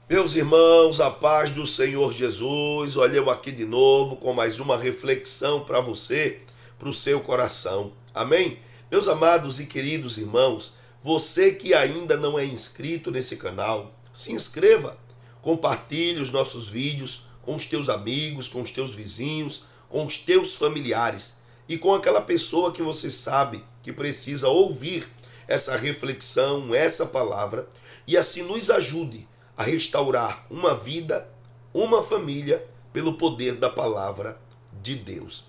Meus irmãos, a paz do Senhor Jesus, olha eu aqui de novo com mais uma reflexão para você, para o seu coração. Amém? Meus amados e queridos irmãos, você que ainda não é inscrito nesse canal, se inscreva, compartilhe os nossos vídeos com os teus amigos, com os teus vizinhos, com os teus familiares e com aquela pessoa que você sabe que precisa ouvir essa reflexão, essa palavra, e assim nos ajude a restaurar uma vida, uma família, pelo poder da palavra de Deus.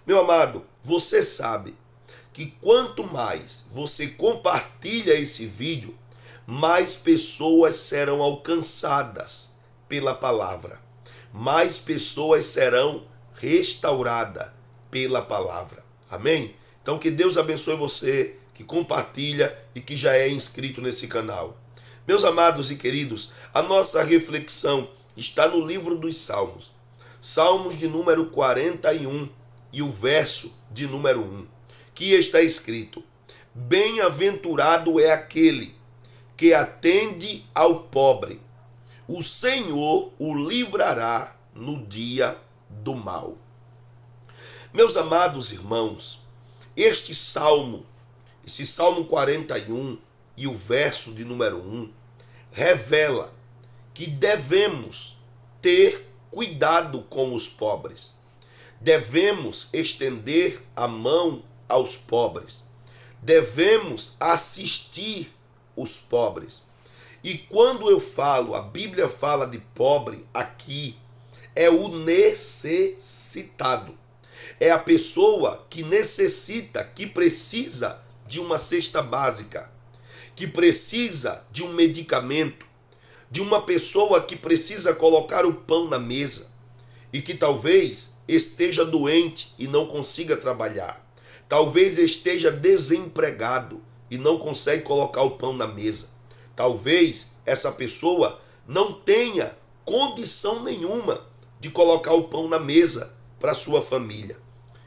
Meu amado, você sabe que quanto mais você compartilha esse vídeo, mais pessoas serão alcançadas pela palavra, mais pessoas serão restauradas pela palavra. Amém? Então que Deus abençoe você que compartilha e que já é inscrito nesse canal. Meus amados e queridos, a nossa reflexão está no livro dos Salmos. Salmos de número 41 e o verso de número 1, que está escrito: Bem-aventurado é aquele que atende ao pobre. O Senhor o livrará no dia do mal. Meus amados irmãos, este Salmo 41 e o verso de número 1 revela que devemos ter cuidado com os pobres. Devemos estender a mão aos pobres. Devemos assistir os pobres. E quando eu falo, a Bíblia fala de pobre aqui, é o necessitado. É a pessoa que necessita, que precisa de uma cesta básica, que precisa de um medicamento, de uma pessoa que precisa colocar o pão na mesa e que talvez esteja doente e não consiga trabalhar. Talvez esteja desempregado e não consegue colocar o pão na mesa. Talvez essa pessoa não tenha condição nenhuma de colocar o pão na mesa para sua família.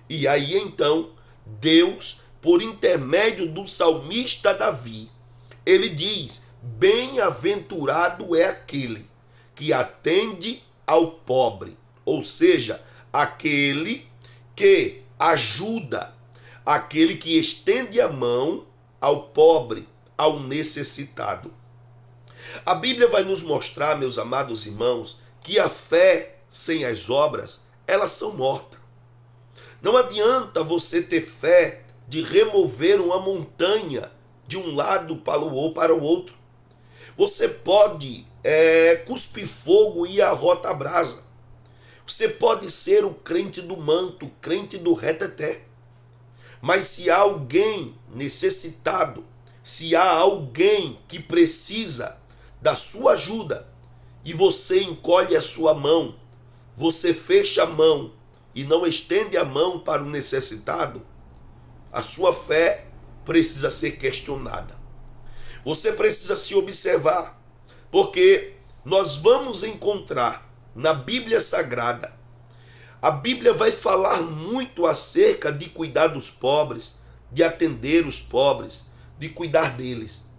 E aí então, Deus, por intermédio do salmista Davi, ele diz: bem-aventurado é aquele que atende ao pobre, ou seja, aquele que ajuda, aquele que estende a mão ao pobre, ao necessitado. A Bíblia vai nos mostrar, meus amados irmãos, que a fé sem as obras, elas são mortas. Não adianta você ter fé de remover uma montanha de um lado para o outro. Você pode cuspir fogo e a rota brasa. Você pode ser o crente do manto, o crente do reteté. Mas se há alguém necessitado, se há alguém que precisa da sua ajuda e você encolhe a sua mão, você fecha a mão e não estende a mão para o necessitado, a sua fé precisa ser questionada. Você precisa se observar, porque nós vamos encontrar na Bíblia Sagrada, a Bíblia vai falar muito acerca de cuidar dos pobres, de atender os pobres, de cuidar deles.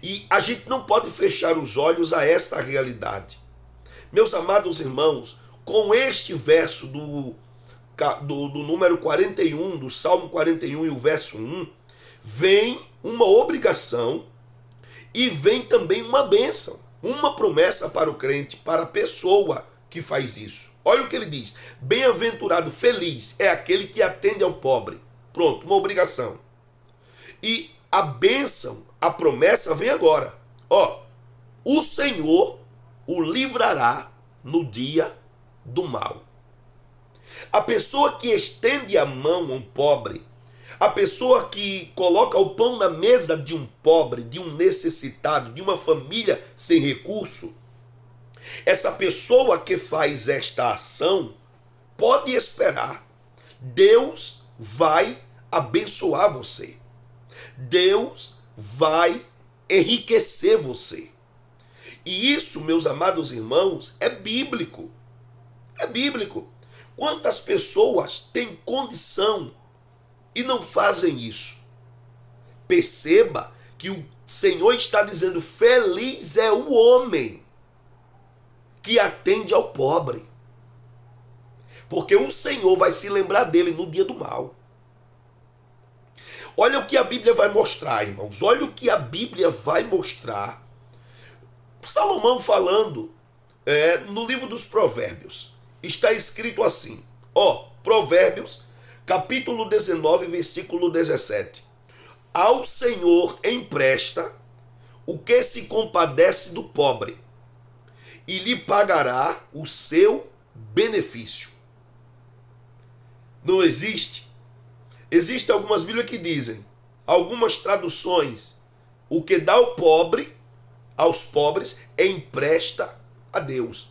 E a gente não pode fechar os olhos a essa realidade. Meus amados irmãos, com este verso do número 41, do Salmo 41 e o verso 1, vem uma obrigação e vem também uma bênção, uma promessa para o crente, para a pessoa que faz isso. Olha o que ele diz: bem-aventurado, feliz é aquele que atende ao pobre. Pronto, uma obrigação. E a bênção, a promessa vem agora. O Senhor o livrará no dia do mal. A pessoa que estende a mão a um pobre, a pessoa que coloca o pão na mesa de um pobre, de um necessitado, de uma família sem recurso, essa pessoa que faz esta ação pode esperar. Deus vai abençoar você. Deus vai enriquecer você. E isso, meus amados irmãos, é bíblico. É bíblico. Quantas pessoas têm condição e não fazem isso? Perceba que o Senhor está dizendo: feliz é o homem que atende ao pobre. Porque o Senhor vai se lembrar dele no dia do mal. Olha o que a Bíblia vai mostrar, irmãos. Olha o que a Bíblia vai mostrar. Salomão falando no livro dos Provérbios. Está escrito assim. Provérbios, capítulo 19, versículo 17. Ao Senhor empresta o que se compadece do pobre, e lhe pagará o seu benefício. Não existe? Existem algumas Bíblias que dizem, algumas traduções, o que dá ao pobre, aos pobres, empresta a Deus.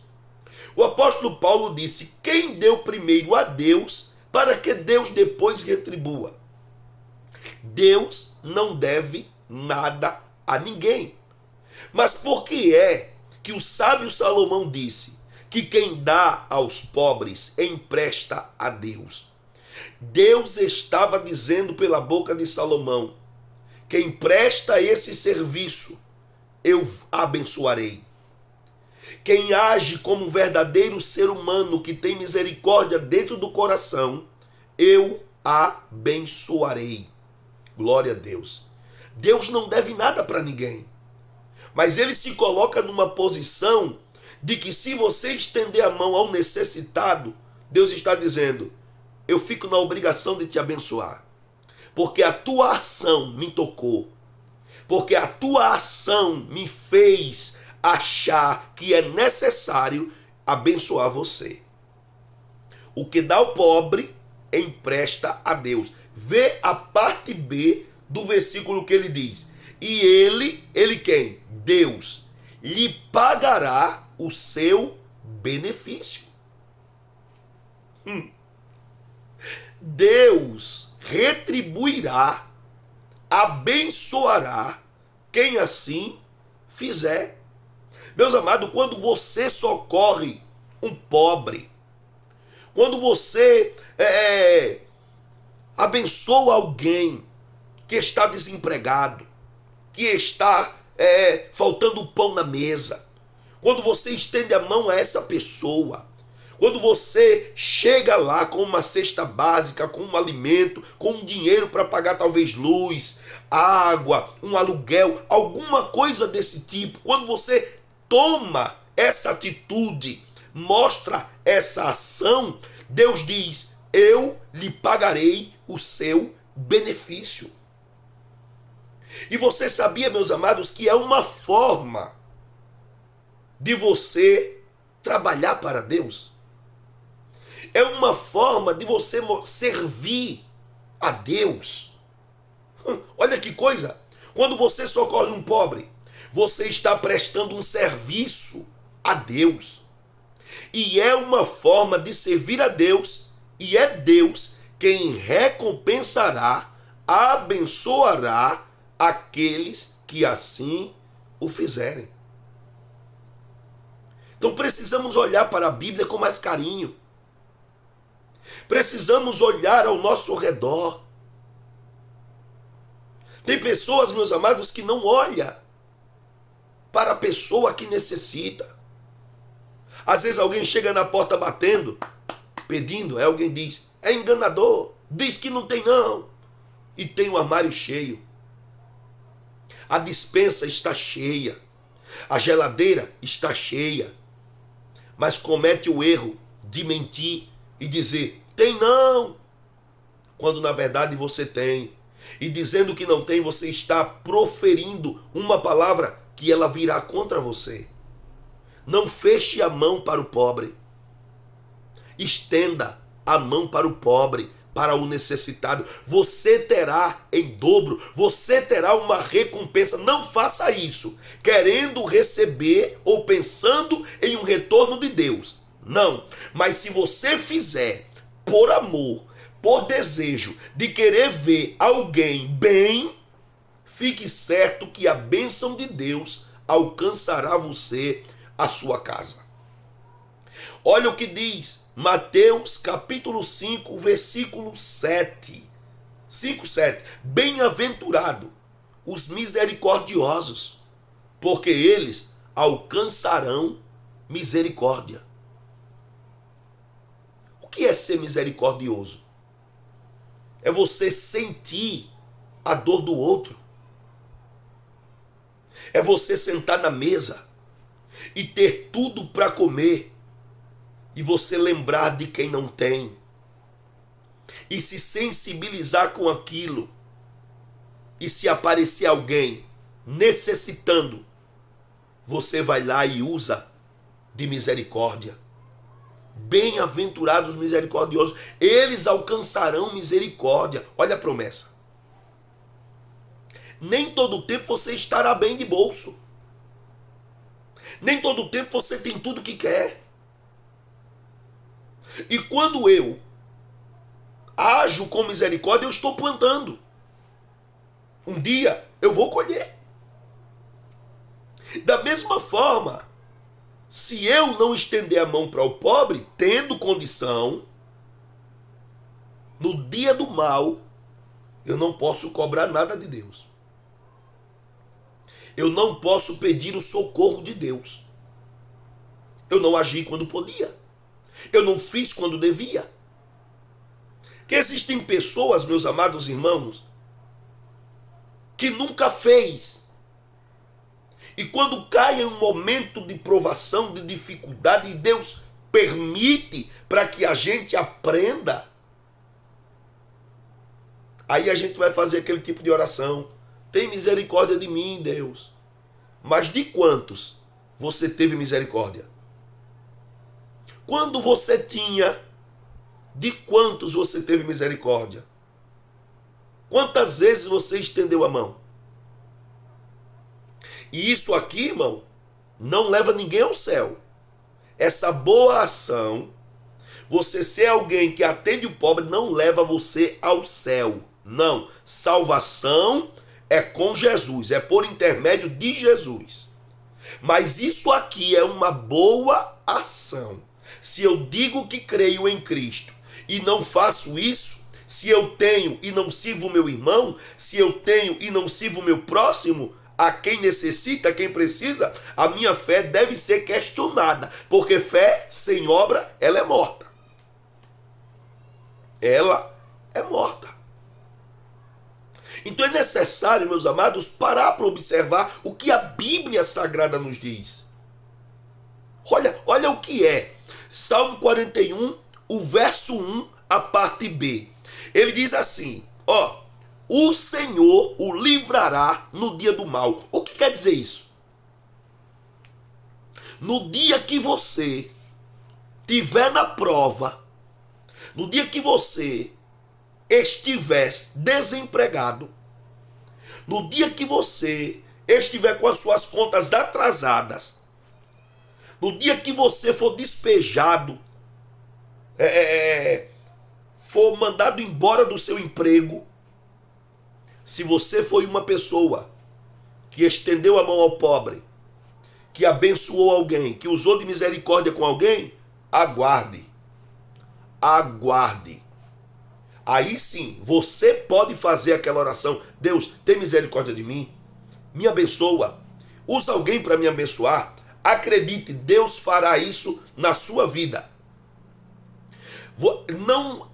O apóstolo Paulo disse, quem deu primeiro a Deus, para que Deus depois retribua? Deus não deve nada a ninguém. Mas por que é que o sábio Salomão disse que quem dá aos pobres empresta a Deus? Deus estava dizendo pela boca de Salomão, quem presta esse serviço, eu abençoarei. Quem age como um verdadeiro ser humano que tem misericórdia dentro do coração, eu abençoarei. Glória a Deus. Deus não deve nada para ninguém. Mas ele se coloca numa posição de que se você estender a mão ao necessitado, Deus está dizendo, eu fico na obrigação de te abençoar. Porque a tua ação me tocou. Porque a tua ação me fez achar que é necessário abençoar você. O que dá ao pobre, empresta a Deus. Vê a parte B do versículo que ele diz. E ele quem? Deus, lhe pagará o seu benefício. Deus retribuirá, abençoará quem assim fizer. Meus amados, quando você socorre um pobre, quando você abençoa alguém que está desempregado, que está faltando pão na mesa, quando você estende a mão a essa pessoa, quando você chega lá com uma cesta básica, com um alimento, com um dinheiro para pagar talvez luz, água, um aluguel, alguma coisa desse tipo, quando você toma essa atitude, mostra essa ação, Deus diz, eu lhe pagarei o seu benefício. E você sabia, meus amados, que é uma forma de você trabalhar para Deus? É uma forma de você servir a Deus. Olha que coisa! Quando você socorre um pobre, você está prestando um serviço a Deus. E é uma forma de servir a Deus, e é Deus quem recompensará, abençoará aqueles que assim o fizerem. Então precisamos olhar para a Bíblia com mais carinho. Precisamos olhar ao nosso redor. Tem pessoas, meus amados, que não olham para a pessoa que necessita. Às vezes alguém chega na porta batendo, pedindo, aí alguém diz, é enganador, diz que não tem não. E tem o armário cheio. A despensa está cheia. A geladeira está cheia. Mas comete o erro de mentir e dizer, tem não. Quando na verdade você tem. E dizendo que não tem, você está proferindo uma palavra que ela virá contra você. Não feche a mão para o pobre. Estenda a mão para o pobre, para o necessitado. Você terá em dobro, você terá uma recompensa. Não faça isso querendo receber ou pensando em um retorno de Deus. Não, mas se você fizer por amor, por desejo de querer ver alguém bem, fique certo que a bênção de Deus alcançará você, a sua casa. Olha o que diz Mateus capítulo 5, versículo 7. 5, 7. Bem-aventurado os misericordiosos, porque eles alcançarão misericórdia. O que é ser misericordioso? É você sentir a dor do outro. É você sentar na mesa e ter tudo para comer e você lembrar de quem não tem e se sensibilizar com aquilo. E se aparecer alguém necessitando, você vai lá e usa de misericórdia. Bem-aventurados misericordiosos, eles alcançarão misericórdia. Olha a promessa. Nem todo o tempo você estará bem de bolso. Nem todo o tempo você tem tudo que quer. E quando eu ajo com misericórdia, eu estou plantando. Um dia eu vou colher. Da mesma forma, se eu não estender a mão para o pobre, tendo condição, no dia do mal, eu não posso cobrar nada de Deus. Eu não posso pedir o socorro de Deus. Eu não agi quando podia. Eu não fiz quando devia. Que existem pessoas, meus amados irmãos, que nunca fez. E quando cai em um momento de provação, de dificuldade, e Deus permite para que a gente aprenda, aí a gente vai fazer aquele tipo de oração. Tem misericórdia de mim, Deus. Mas de quantos você teve misericórdia? Quando você tinha, de quantos você teve misericórdia? Quantas vezes você estendeu a mão? E isso aqui, irmão, não leva ninguém ao céu. Essa boa ação, você ser alguém que atende o pobre, não leva você ao céu. Não. Salvação é com Jesus, é por intermédio de Jesus. Mas isso aqui é uma boa ação. Se eu digo que creio em Cristo e não faço isso, se eu tenho e não sirvo o meu irmão, se eu tenho e não sirvo o meu próximo, a quem necessita, a quem precisa, a minha fé deve ser questionada, porque fé sem obra, ela é morta. Ela é morta. Então é necessário, meus amados, parar para observar o que a Bíblia Sagrada nos diz. Olha o que é. Salmo 41, o verso 1, a parte B. Ele diz assim, o Senhor o livrará no dia do mal. O que quer dizer isso? No dia que você estiver na prova, no dia que você estiver desempregado, no dia que você estiver com as suas contas atrasadas, no dia que você for despejado, for mandado embora do seu emprego, se você foi uma pessoa que estendeu a mão ao pobre, que abençoou alguém, que usou de misericórdia com alguém, aguarde. Aguarde. Aí sim, você pode fazer aquela oração. Deus, tem misericórdia de mim. Me abençoa. Usa alguém para me abençoar. Acredite, Deus fará isso na sua vida.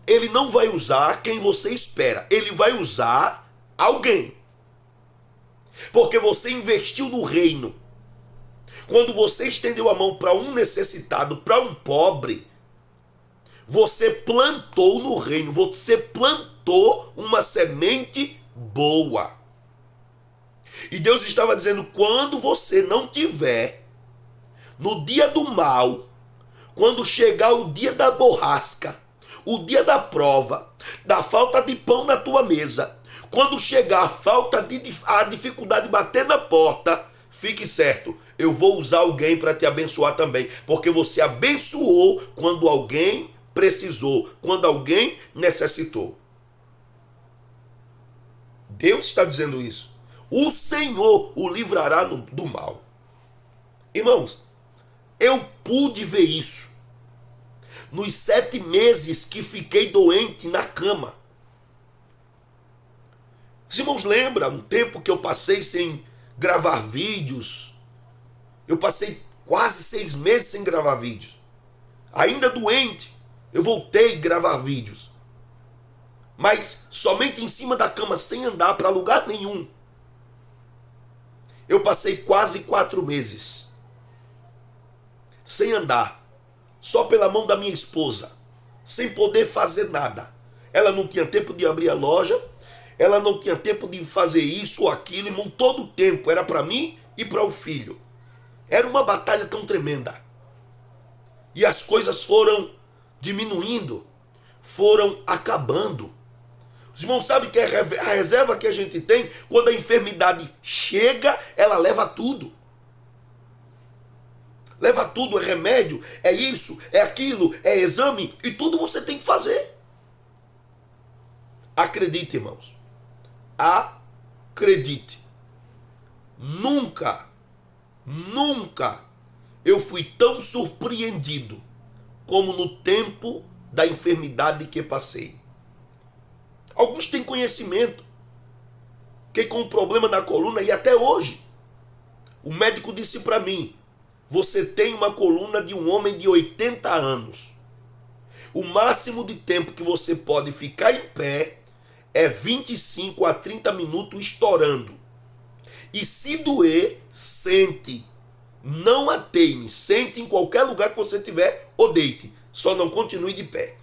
Ele não vai usar quem você espera. Ele vai usar alguém. Porque você investiu no reino. Quando você estendeu a mão para um necessitado, para um pobre, você plantou no reino, você plantou uma semente boa. E Deus estava dizendo, quando você não tiver, no dia do mal, quando chegar o dia da borrasca, o dia da prova, da falta de pão na tua mesa, quando chegar a dificuldade de bater na porta, fique certo, eu vou usar alguém para te abençoar também, porque você abençoou quando alguém precisou, quando alguém necessitou. Deus está dizendo isso. O Senhor o livrará do mal. Irmãos, eu pude ver isso nos 7 meses que fiquei doente na cama. Os irmãos lembram um tempo que eu passei sem gravar vídeos? Eu passei quase 6 meses sem gravar vídeos. Ainda doente, eu voltei a gravar vídeos. Mas somente em cima da cama, sem andar para lugar nenhum. Eu passei quase 4 meses sem andar, só pela mão da minha esposa, sem poder fazer nada. Ela não tinha tempo de abrir a loja, ela não tinha tempo de fazer isso ou aquilo, irmão, todo o tempo era para mim e para o filho. Era uma batalha tão tremenda. E as coisas foram diminuindo, foram acabando. Os irmãos sabem que a reserva que a gente tem, quando a enfermidade chega, ela leva tudo. Leva tudo, é remédio, é isso, é aquilo, é exame, e tudo você tem que fazer. Acredite, irmãos. Acredite. Nunca eu fui tão surpreendido como no tempo da enfermidade que passei. Alguns têm conhecimento. Fiquei com um problema na coluna e até hoje. O médico disse para mim: você tem uma coluna de um homem de 80 anos. O máximo de tempo que você pode ficar em pé é 25 a 30 minutos estourando. E se doer, sente. Não ateime. Sente em qualquer lugar que você tiver ou deite. Só não continue de pé.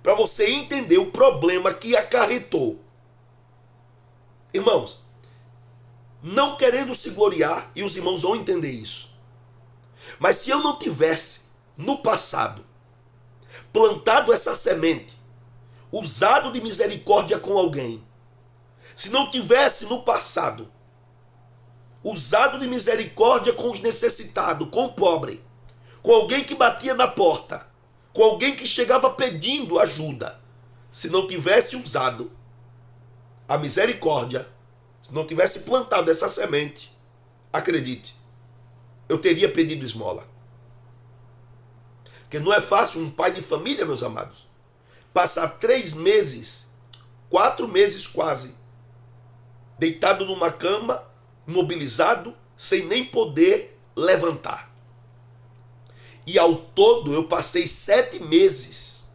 Para você entender o problema que acarretou. Irmãos, não querendo se gloriar, e os irmãos vão entender isso. Mas se eu não tivesse, no passado, plantado essa semente, usado de misericórdia com alguém, se não tivesse no passado, usado de misericórdia com os necessitados, com o pobre, com alguém que batia na porta, com alguém que chegava pedindo ajuda, se não tivesse usado a misericórdia, se não tivesse plantado essa semente, acredite, eu teria pedido esmola. Porque não é fácil um pai de família, meus amados, passar 3 meses, 4 meses quase, deitado numa cama, imobilizado, sem nem poder levantar. E ao todo eu passei 7 meses,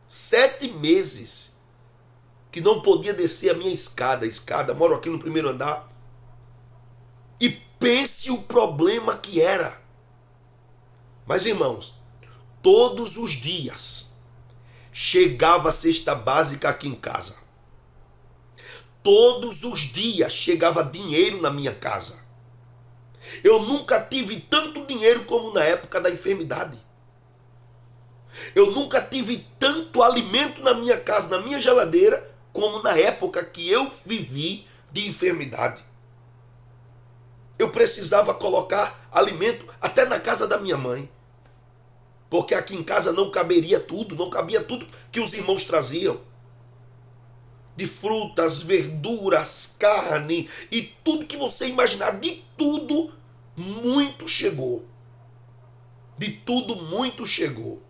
7 meses, que não podia descer a minha escada, moro aqui no primeiro andar. E pense o problema que era. Mas irmãos, todos os dias chegava a cesta básica aqui em casa. Todos os dias chegava dinheiro na minha casa. Eu nunca tive tanto dinheiro como na época da enfermidade. Eu nunca tive tanto alimento na minha casa, na minha geladeira, como na época que eu vivi de enfermidade. Eu precisava colocar alimento até na casa da minha mãe. Porque aqui em casa não caberia tudo, não cabia tudo que os irmãos traziam. De frutas, verduras, carne e tudo que você imaginar, de tudo muito chegou. De tudo muito chegou.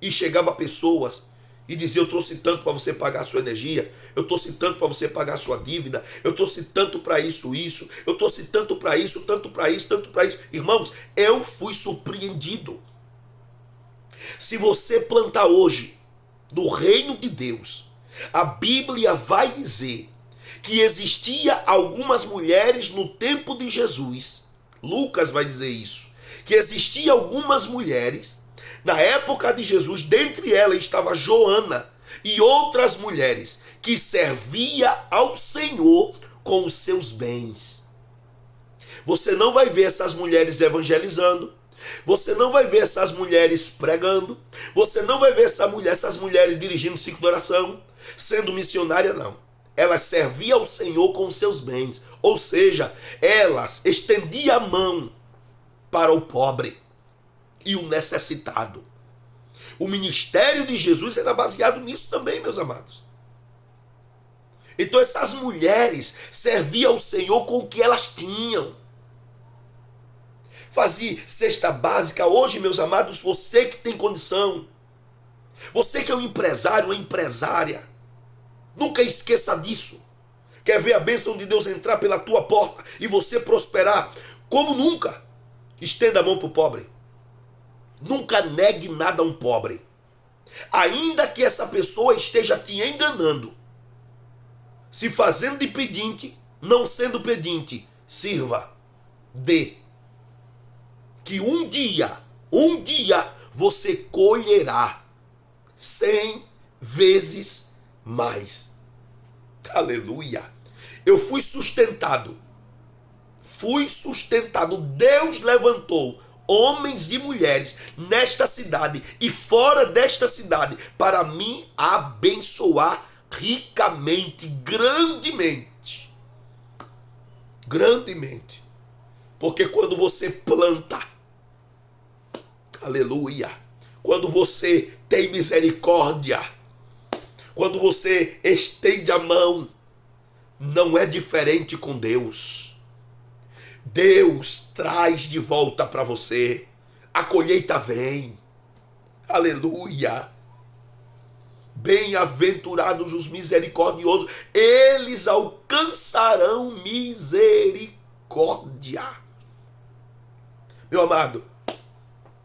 E chegava pessoas e dizia: eu trouxe tanto para você pagar a sua energia, eu trouxe tanto para você pagar a sua dívida, eu trouxe tanto para isso, eu trouxe tanto para isso, tanto para isso, tanto para isso. Irmãos, eu fui surpreendido. Se você plantar hoje no reino de Deus, a Bíblia vai dizer que existia algumas mulheres no tempo de Jesus. Lucas vai dizer isso. Que existia algumas mulheres na época de Jesus, dentre elas estava Joana e outras mulheres que servia ao Senhor com os seus bens. Você não vai ver essas mulheres evangelizando, você não vai ver essas mulheres pregando, você não vai ver essas mulheres dirigindo ciclo de oração, sendo missionária, não. Elas serviam ao Senhor com os seus bens, ou seja, elas estendiam a mão para o pobre e o necessitado. O ministério de Jesus era baseado nisso também, meus amados. Então essas mulheres serviam ao Senhor com o que elas tinham. Fazia cesta básica. Hoje, meus amados, você que tem condição, você que é um empresário, uma empresária, nunca esqueça disso. Quer ver a bênção de Deus entrar pela tua porta e você prosperar? Como nunca. Estenda a mão para o pobre. Nunca negue nada a um pobre. Ainda que essa pessoa esteja te enganando, se fazendo de pedinte, não sendo pedinte, sirva, dê. Que um dia você colherá 100 vezes mais. Aleluia. Eu fui sustentado. Deus levantou homens e mulheres nesta cidade e fora desta cidade para me abençoar ricamente, grandemente. Grandemente. Porque quando você planta, aleluia, quando você tem misericórdia, quando você estende a mão, não é diferente com Deus. Deus traz de volta para você. A colheita vem. Aleluia. Bem-aventurados os misericordiosos, eles alcançarão misericórdia. Meu amado,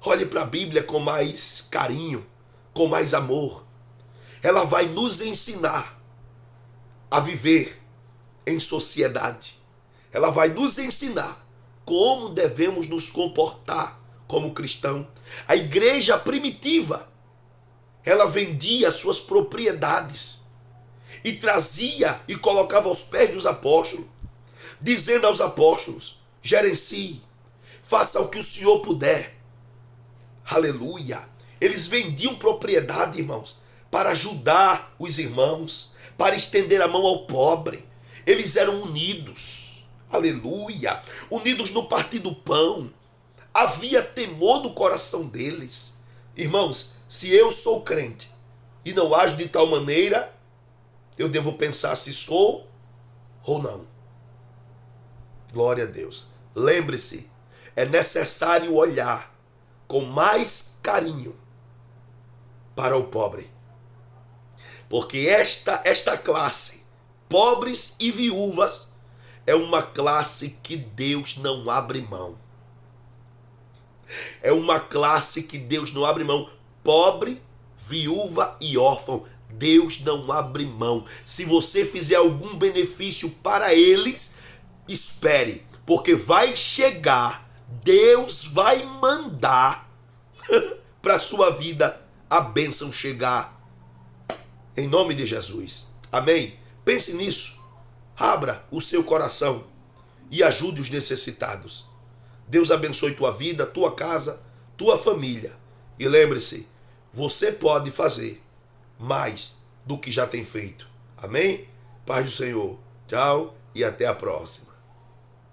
olhe para a Bíblia com mais carinho, com mais amor. Ela vai nos ensinar a viver em sociedade. Ela vai nos ensinar como devemos nos comportar como cristão. A igreja primitiva, ela vendia suas propriedades e trazia e colocava aos pés dos apóstolos, dizendo aos apóstolos: gerencie, faça o que o Senhor puder. Aleluia. Eles vendiam propriedade, irmãos, para ajudar os irmãos, para estender a mão ao pobre. Eles eram unidos. Aleluia. Unidos no partir do pão. Havia temor no coração deles. Irmãos, se eu sou crente e não ajo de tal maneira, eu devo pensar se sou ou não. Glória a Deus. Lembre-se, é necessário olhar com mais carinho para o pobre. Porque esta classe, pobres e viúvas, é uma classe que Deus não abre mão. É uma classe que Deus não abre mão. Pobre, viúva e órfão, Deus não abre mão. Se você fizer algum benefício para eles, espere, porque vai chegar, Deus vai mandar para a sua vida a bênção chegar. Em nome de Jesus. Amém? Pense nisso. Abra o seu coração e ajude os necessitados. Deus abençoe tua vida, tua casa, tua família. E lembre-se, você pode fazer mais do que já tem feito. Amém? Paz do Senhor. Tchau e até a próxima.